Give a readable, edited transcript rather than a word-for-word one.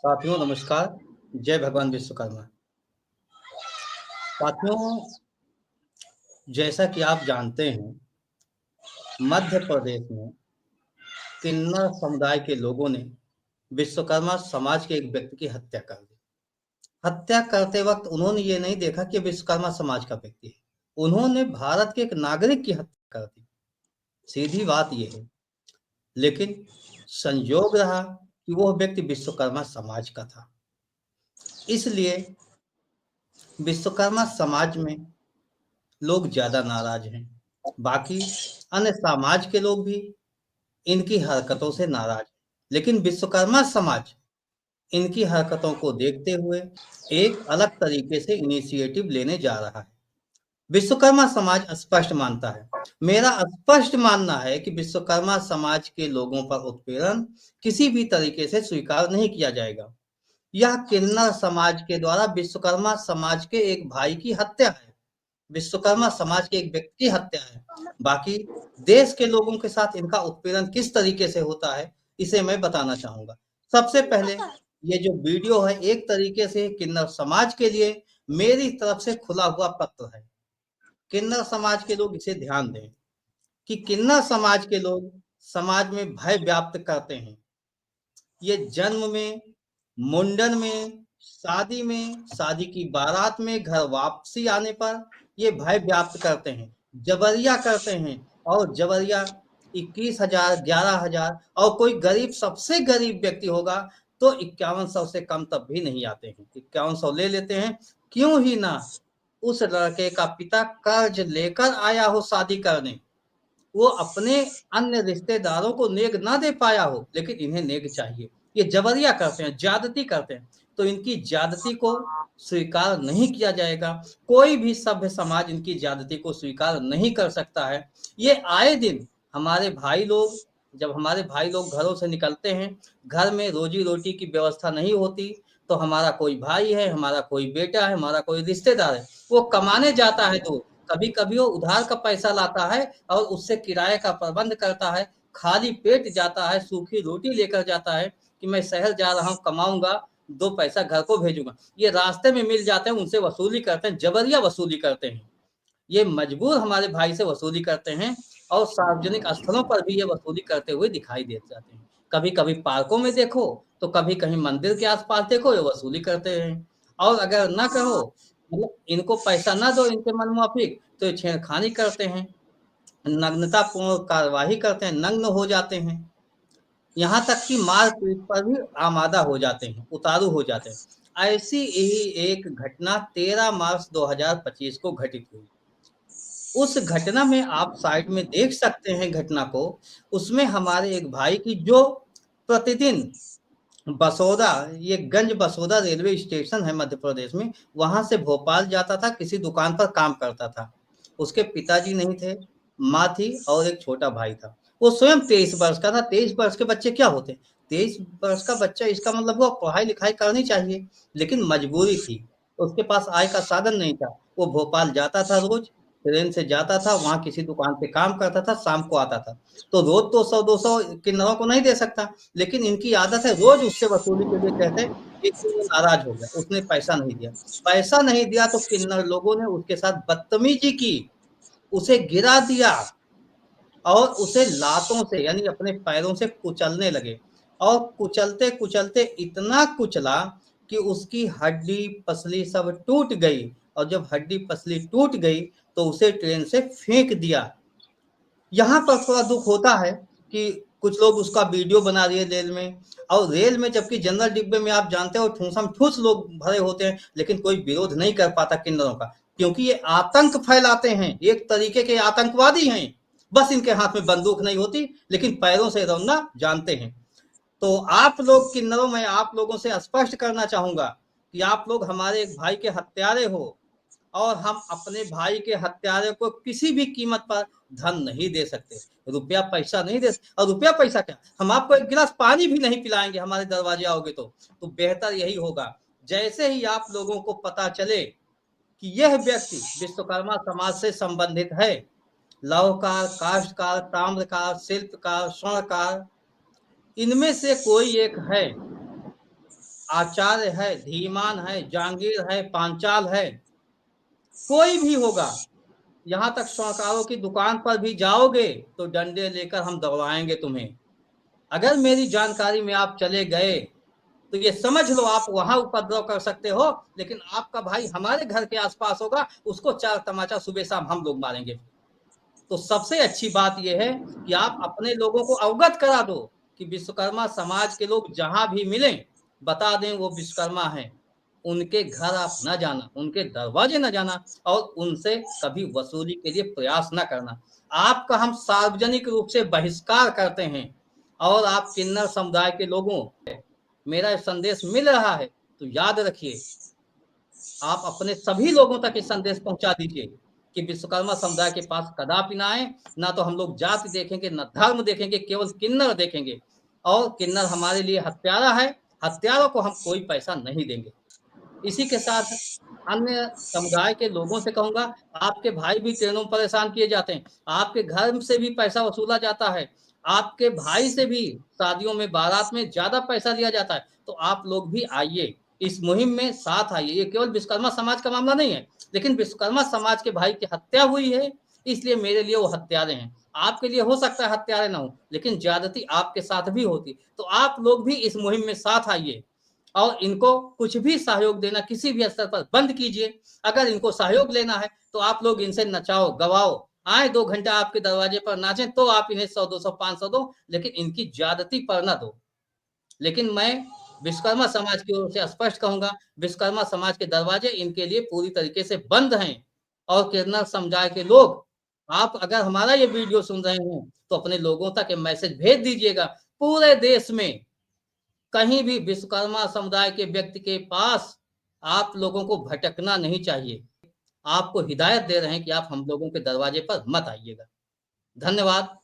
साथियों नमस्कार। जय भगवान विश्वकर्मा। साथियों, जैसा कि आप जानते हैं, मध्य प्रदेश में किन्नर समुदाय के लोगों ने विश्वकर्मा समाज के एक व्यक्ति की हत्या कर दी। हत्या करते वक्त उन्होंने ये नहीं देखा कि विश्वकर्मा समाज का व्यक्ति है। उन्होंने भारत के एक नागरिक की हत्या कर दी। सीधी बात यह है। लेकिन संयोग रहा कि वह व्यक्ति विश्वकर्मा समाज का था। इसलिए विश्वकर्मा समाज में लोग ज्यादा नाराज हैं। बाकी अन्य समाज के लोग भी इनकी हरकतों से नाराज हैं। लेकिन विश्वकर्मा समाज इनकी हरकतों को देखते हुए एक अलग तरीके से इनिशिएटिव लेने जा रहा है। विश्वकर्मा समाज स्पष्ट मानता है, मेरा स्पष्ट मानना है कि विश्वकर्मा समाज के लोगों पर उत्पीड़न किसी भी तरीके से स्वीकार नहीं किया जाएगा। यह किन्नर समाज के द्वारा विश्वकर्मा समाज के एक भाई की हत्या है। विश्वकर्मा समाज के एक व्यक्ति की हत्या है। बाकी देश के लोगों के साथ इनका उत्पीड़न किस तरीके से होता है, इसे मैं बताना चाहूंगा। सबसे पहले ये जो वीडियो है एक तरीके से किन्नर समाज के लिए मेरी तरफ से खुला हुआ पत्र है। किन्नर समाज के लोग इसे ध्यान दें कि किन्नर समाज के लोग समाज में भय व्याप्त करते हैं। ये जन्म में, मुंडन में, शादी की बारात में, घर वापसी आने पर ये भय व्याप्त करते हैं, जबरिया करते हैं। और जबरिया 21,000, 11,000, और कोई गरीब, सबसे गरीब व्यक्ति होगा तो 5100 से कम तब भी नहीं आते हैं। 5100 ले लेते हैं। क्यों ही ना उस लड़के का पिता कर्ज लेकर आया हो शादी करने, वो अपने अन्य रिश्तेदारों को नेग ना दे पाया हो, लेकिन इन्हें नेग चाहिए। ये जबरिया करते हैं, ज्यादती करते हैं। तो इनकी ज्यादती को स्वीकार नहीं किया जाएगा। कोई भी सभ्य समाज इनकी ज्यादती को स्वीकार नहीं कर सकता है। ये आए दिन हमारे भाई लोग, जब हमारे भाई लोग घरों से निकलते हैं, घर में रोजी रोटी की व्यवस्था नहीं होती, तो हमारा कोई भाई है, हमारा कोई बेटा है, हमारा कोई रिश्तेदार है, वो कमाने जाता है तो कभी कभी वो उधार का पैसा लाता है और उससे किराए का प्रबंध करता है। खाली पेट जाता है, सूखी रोटी लेकर जाता है कि मैं शहर जा रहा हूँ, कमाऊंगा, 2 पैसा घर को भेजूंगा। ये रास्ते में मिल जाते हैं, उनसे वसूली करते हैं, जबरिया वसूली करते हैं। ये मजबूर हमारे भाई से वसूली करते हैं और सार्वजनिक स्थलों पर भी ये वसूली करते हुए दिखाई दे जाते हैं। कभी कभी पार्कों में देखो, तो कभी कहीं मंदिर के आसपास देखो, ये वसूली करते हैं। और अगर ना कहो, मतलब इनको पैसा ना दो इनके मन मुआफिक, तो ये छेड़खानी करते हैं, नग्नतापूर्ण कार्यवाही करते हैं, नग्न हो जाते हैं। यहाँ तक कि मारपीट पर भी आमादा हो जाते हैं, उतारू हो जाते हैं। ऐसी ही एक घटना 13 मार्च 2025 को घटित हुई। उस घटना में आप साइड में देख सकते हैं घटना को। उसमें हमारे एक भाई की, जो प्रतिदिन बसोदा, ये गंज बसोदा रेलवे स्टेशन है मध्य प्रदेश में, वहां से भोपाल जाता था, किसी दुकान पर काम करता था। उसके पिताजी नहीं थे, माँ थी और एक छोटा भाई था। वो स्वयं 23 वर्ष का था। 23 वर्ष के बच्चे क्या होते हैं? 23 वर्ष का बच्चा, इसका मतलब वो पढ़ाई लिखाई करनी चाहिए, लेकिन मजबूरी थी, उसके पास आय का साधन नहीं था। वो भोपाल जाता था, रोज ट्रेन से जाता था, वहां किसी दुकान पे काम करता था, शाम को आता था। तो रोज तो 100-200 किन्नरों को नहीं दे सकता, लेकिन इनकी आदत है रोज उससे वसूली के लिए कहते हैं। एक दिन वो नाराज हो गया, उसने पैसा नहीं दिया। पैसा नहीं दिया तो किन्नर लोगों ने उसके साथ बदतमीजी की, उसे गिरा दिया और उसे लातों से, यानी अपने पैरों से कुचलने लगे। और कुचलते कुचलते इतना कुचला कि उसकी हड्डी पसली सब टूट गई। और जब हड्डी पसली टूट गई तो उसे ट्रेन से फेंक दिया। यहाँ पर थोड़ा दुख होता है कि कुछ लोग उसका वीडियो बना रही है रेल में, और रेल में, जबकि जनरल डिब्बे में आप जानते हो ठूसम ठूस लोग भरे होते हैं, लेकिन कोई विरोध नहीं कर पाता किन्नरों का, क्योंकि ये आतंक फैलाते हैं, एक तरीके के आतंकवादी हैं। बस इनके हाथ में बंदूक नहीं होती, लेकिन पैरों से रौना जानते हैं। तो आप लोग किन्नरों, में आप लोगों से स्पष्ट करना चाहूंगा कि आप लोग हमारे एक भाई के हत्यारे हो, और हम अपने भाई के हत्यारे को किसी भी कीमत पर धन नहीं दे सकते, रुपया पैसा नहीं दे सकते। और रुपया पैसा क्या, हम आपको एक गिलास पानी भी नहीं पिलाएंगे, हमारे दरवाजे आओगे तो बेहतर यही होगा, जैसे ही आप लोगों को पता चले कि यह व्यक्ति विश्वकर्मा समाज से संबंधित है, लौहकार, काष्ठकार, ताम्रकार, शिल्पकार, स्वर्णकार, इनमें से कोई एक है, आचार्य है, धीमान है, जांगीर है, पांचाल है, कोई भी होगा, यहाँ तक स्वर्णकारों की दुकान पर भी जाओगे तो डंडे लेकर हम दौड़ाएंगे तुम्हें। अगर मेरी जानकारी में आप चले गए तो ये समझ लो आप वहां उपद्रव कर सकते हो, लेकिन आपका भाई हमारे घर के आसपास होगा, उसको चार तमाचा सुबह शाम हम लोग मारेंगे। तो सबसे अच्छी बात यह है कि आप अपने लोगों को अवगत करा दो कि विश्वकर्मा समाज के लोग जहां भी मिलें, बता दें वो विश्वकर्मा है, उनके घर आप ना जाना, उनके दरवाजे ना जाना, और उनसे कभी वसूली के लिए प्रयास ना करना। आपका हम सार्वजनिक रूप से बहिष्कार करते हैं। और आप किन्नर समुदाय के लोगों, मेरा संदेश मिल रहा है तो याद रखिए, आप अपने सभी लोगों तक ये संदेश पहुंचा दीजिए कि विश्वकर्मा समुदाय के पास कदापि ना आए। ना तो हम लोग जाति देखेंगे, ना धर्म देखेंगे, केवल किन्नर देखेंगे। और किन्नर हमारे लिए हत्यारा है, हत्यारों को हम कोई पैसा नहीं देंगे। इसी के साथ अन्य समुदाय के लोगों से कहूंगा, आपके भाई भी ट्रेनों में परेशान किए जाते हैं, आपके घर से भी पैसा वसूला जाता है, आपके भाई से भी शादियों में बारात में ज्यादा पैसा लिया जाता है। तो आप लोग भी आइए, इस मुहिम में साथ आइए। ये केवल विश्वकर्मा समाज का मामला नहीं है, लेकिन विश्वकर्मा समाज के भाई की हत्या हुई है, इसलिए मेरे लिए वो हत्यारे हैं। आपके लिए हो सकता है हत्यारे ना हो, लेकिन ज्यादती आपके साथ भी होती। तो आप लोग भी इस मुहिम में साथ आइए और इनको कुछ भी सहयोग देना किसी भी स्तर पर बंद कीजिए। अगर इनको सहयोग लेना है तो आप लोग इनसे नचाओ गवाओ, आए 2 घंटा आपके दरवाजे पर नाचें, तो आप इन्हें 100 200 500 दो, लेकिन इनकी ज्यादती पर ना दो। लेकिन मैं विश्वकर्मा समाज की ओर से स्पष्ट कहूंगा, विश्वकर्मा समाज के दरवाजे इनके लिए पूरी तरीके से बंद हैं। और किन्नर समुदाय के लोग, आप अगर हमारा ये वीडियो सुन रहे हैं तो अपने लोगों तक ये मैसेज भेज दीजिएगा। पूरे देश में कहीं भी विश्वकर्मा समुदाय के व्यक्ति के पास आप लोगों को भटकना नहीं चाहिए। आपको हिदायत दे रहे हैं कि आप हम लोगों के दरवाजे पर मत आइएगा। धन्यवाद।